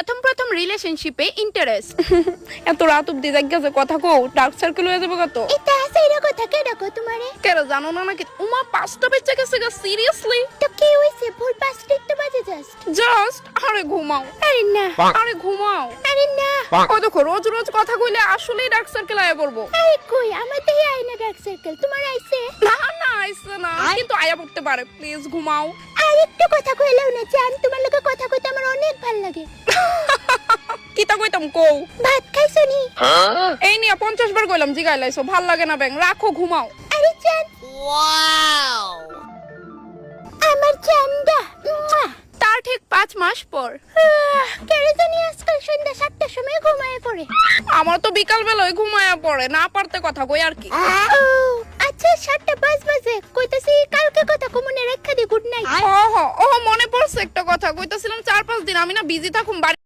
প্রথম প্রথম রিলেশনশিপে ইন্টারেস্ট। এত রাত অব্দি জায়গা কথা কও, ডার্ক সার্কেল হয়ে যাবে কত। এটা সাইরা কথা কে ডাকো তোমারে? কেন জানো না নাকি? উমা 5টা বেজে গেছে গা, সিরিয়াসলি? তো কি হইছে? ভোর 5টা তো বাজে জাস্ট আরে ঘুমাও। আরে না, আরে ঘুমাও। আরে না, ও দেখো রোজ রোজ কথা কইলে আসলেই ডার্ক সার্কেল আয়া পড়বো। আরে কই আমার দেহে আই না ডার্ক সার্কেল, তোমার আইছে? না না আইছে না, কিন্তু আয়া পড়তে পারে। প্লিজ ঘুমাও। আর একটু কথা কইলেও না জান, তোমার লগে কথা কইতে আমার অনেক ভালো লাগে। কিতা কইতাম কও। ভাত খাইছো নি? এই নিয়া 50 বার কইলাম, জিগাইলাইছো ভাল লাগে না ব্যাং, রাখো ঘুমাও। আরে জান, ওয়াও, আমার জানডা। তার ঠিক 5 মাস পর কেড়ে জানি আজকাল সন্ধ্যা 7টার সময় ঘুমায় পড়ে। আমার তো বিকাল বেলায় ঘুমায়া পড়ে, না পারতে কথা কই আর কি। ও আচ্ছা, 7:05 বাজে, কইতাছি কালকে কথা কমনে রেখা দি, গুড নাইট। ও মনে পড়ছে একটা কথা কইতাছিলাম, 4-5 দিন আমি না বিজি থাকুম বাড়ি